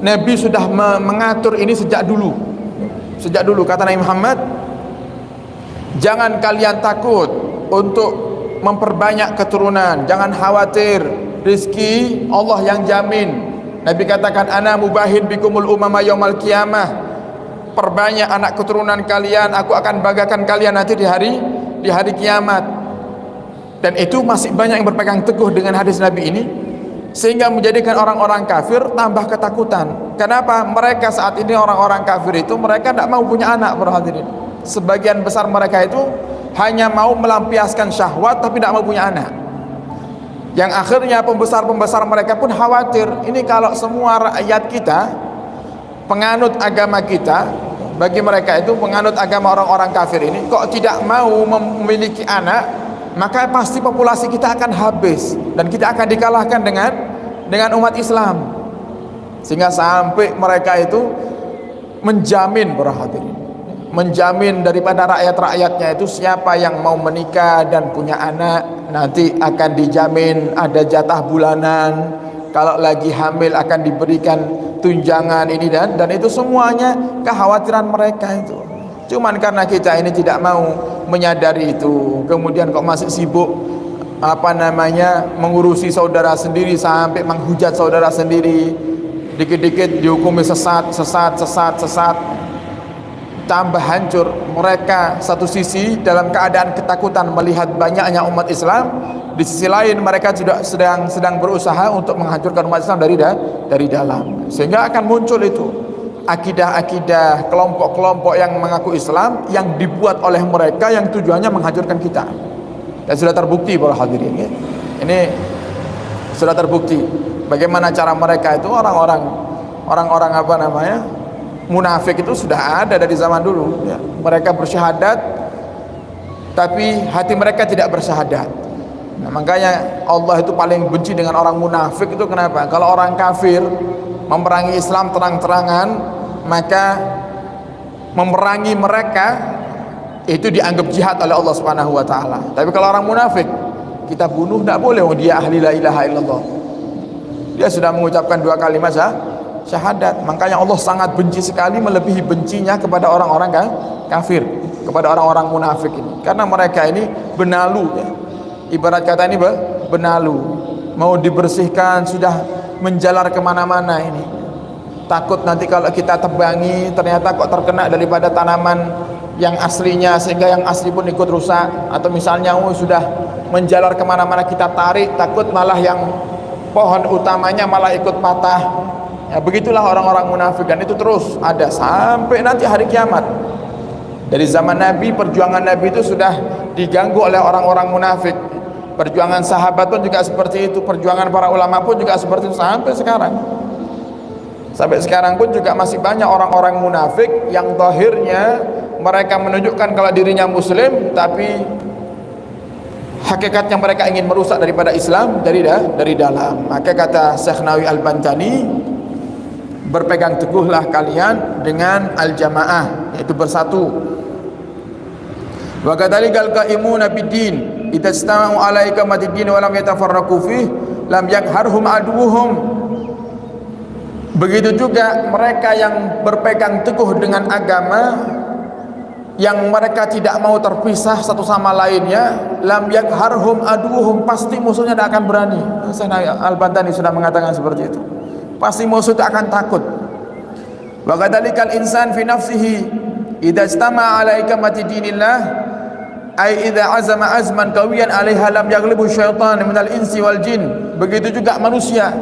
Nabi sudah mengatur ini sejak dulu. Sejak dulu kata Nabi Muhammad, jangan kalian takut untuk memperbanyak keturunan, jangan khawatir, rizki Allah yang jamin. Nabi katakan, ana mubahin bikumul umama yaumal qiyamah, perbanyak anak keturunan kalian, aku akan banggakan kalian nanti di hari kiamat. Dan itu masih banyak yang berpegang teguh dengan hadis Nabi ini, sehingga menjadikan orang-orang kafir tambah ketakutan. Kenapa? Mereka saat ini orang-orang kafir itu mereka tidak mau punya anak, para hadirin. Sebagian besar mereka itu hanya mau melampiaskan syahwat tapi tidak mau punya anak. Yang akhirnya pembesar-pembesar mereka pun khawatir, ini kalau semua rakyat kita, penganut agama kita, bagi mereka itu penganut agama orang-orang kafir ini kok tidak mau memiliki anak, maka pasti populasi kita akan habis dan kita akan dikalahkan dengan umat Islam. Sehingga sampai mereka itu menjamin, para hadirin, menjamin daripada rakyat-rakyatnya itu, siapa yang mau menikah dan punya anak nanti akan dijamin ada jatah bulanan, kalau lagi hamil akan diberikan tunjangan ini dan itu semuanya kekhawatiran mereka itu. Cuman karena kita ini tidak mau menyadari itu, kemudian kok masih sibuk mengurusi saudara sendiri sampai menghujat saudara sendiri, dikit-dikit dihukumi sesat, tambah hancur. Mereka satu sisi dalam keadaan ketakutan melihat banyaknya umat Islam, di sisi lain mereka juga sedang berusaha untuk menghancurkan umat Islam dari dalam, sehingga akan muncul itu akidah-akidah kelompok-kelompok yang mengaku Islam yang dibuat oleh mereka yang tujuannya menghancurkan kita. Dan sudah terbukti, para hadirin ya. Ini sudah terbukti bagaimana cara mereka itu, orang-orang munafik itu sudah ada dari zaman dulu ya. Mereka bersyahadat tapi hati mereka tidak bersyahadat. Nah, makanya Allah itu paling benci dengan orang munafik itu. Kenapa? Kalau orang kafir memerangi Islam terang-terangan, maka memerangi mereka itu dianggap jihad oleh Allah Subhanahu wa taala. Tapi kalau orang munafik kita bunuh tidak boleh, dia ahli la ilaha illallah, dia sudah mengucapkan 2 kalimat syahadat. Makanya Allah sangat benci sekali, melebihi bencinya kepada orang-orang kafir, kepada orang-orang munafik ini, karena mereka ini benalu ya. Ibarat kata ini benalu, mau dibersihkan sudah menjalar kemana-mana ini. Takut nanti kalau kita tebangi ternyata kok terkena daripada tanaman yang aslinya, sehingga yang asli pun ikut rusak. Atau misalnya sudah menjalar kemana-mana kita tarik, takut malah yang pohon utamanya malah ikut patah ya. Begitulah orang-orang munafik, dan itu terus ada sampai nanti hari kiamat. Dari zaman Nabi, perjuangan Nabi itu sudah diganggu oleh orang-orang munafik. Perjuangan sahabat pun juga seperti itu, perjuangan para ulama pun juga seperti itu sampai sekarang. Sampai sekarang pun juga masih banyak orang-orang munafik yang zahirnya mereka menunjukkan kalau dirinya muslim, tapi hakikatnya mereka ingin merusak daripada Islam dari dalam. Maka kata Syekh Nawawi Al-Bantani, berpegang teguhlah kalian dengan al-jamaah, yaitu bersatu. Wa kadzalikal qaimuna bid-din idza istama'u 'ala iqamatid-din wa lam yatafarraqu fih lam yakharhum aduhum. Begitu juga mereka yang berpegang teguh dengan agama, yang mereka tidak mau terpisah satu sama lainnya, lam yakharhum aduhum, pasti musuhnya tidak akan berani. Syekh Al-Bantani sudah mengatakan seperti itu, pasti musuh itu akan takut. Wa kadzalikal insan fi nafsihi idza istama'a 'ala iqamati dinillah ay idza azama azman qawiyan 'alaiha lam yaghlibu syaitan minal insi wal jin. Begitu juga manusia,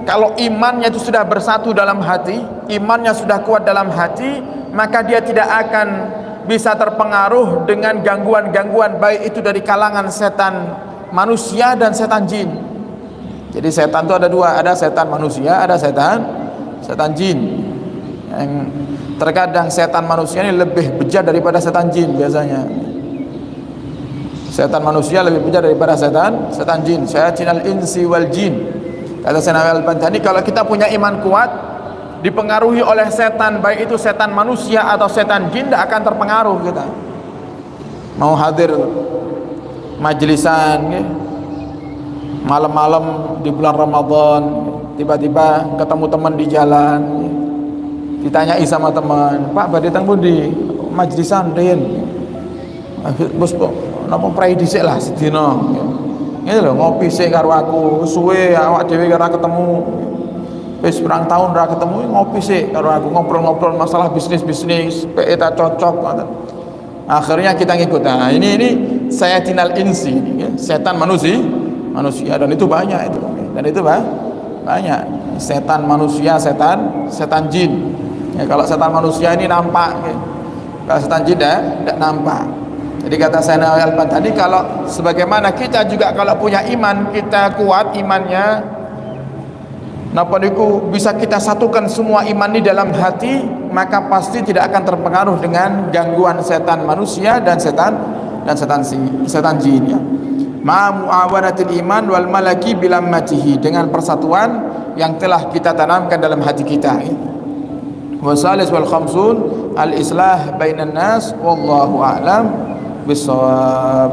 kalau imannya itu sudah bersatu dalam hati, imannya sudah kuat dalam hati, maka dia tidak akan bisa terpengaruh dengan gangguan-gangguan, baik itu dari kalangan setan manusia dan setan jin. Jadi setan itu ada 2, ada setan manusia, ada setan jin. Yang terkadang setan manusia ini lebih bejat daripada setan jin biasanya. Setan manusia lebih bejat daripada setan jin. Syayatinal insi wal jin. Kata Syekh Al-Bantani, kalau kita punya iman kuat, dipengaruhi oleh setan, baik itu setan manusia atau setan jin, tidak akan terpengaruh kita. Mau hadir majlisan, malam-malam di bulan Ramadan tiba-tiba ketemu teman di jalan, ditanyai sama teman, Pak badhe teng pundi? Majlisan rin. Bos napa prai dhisik lah sedina. Ngene lho, ngopi sik karo aku, suwe awak dhewe ora ketemu. Wis pirang tahun ora ketemu, ngopi sik karo aku, ngobrol-ngobrol masalah bisnis-bisnis, PE tak cocok ngoten. Akhirnya kita ngikut. Nah, ini sayatinal insi, ya, setan manusia dan itu banyak itu. Dan itu banyak. Setan manusia, setan jin. Ya, kalau setan manusia ini nampak, ya. Kalau setan jin tidak nampak. Jadi kata Sayyidina Al-Albani tadi, kalau sebagaimana kita juga kalau punya iman, kita kuat imannya, napa niku bisa kita satukan semua iman ini dalam hati, maka pasti tidak akan terpengaruh dengan gangguan setan manusia dan setan jin, ya. Ma muawanatil iman wal malaki bilammatihi, dengan persatuan yang telah kita tanamkan dalam hati kita, ya. Wasalis wal khamsun al islah bainan nas wallahu a'lam bissawab.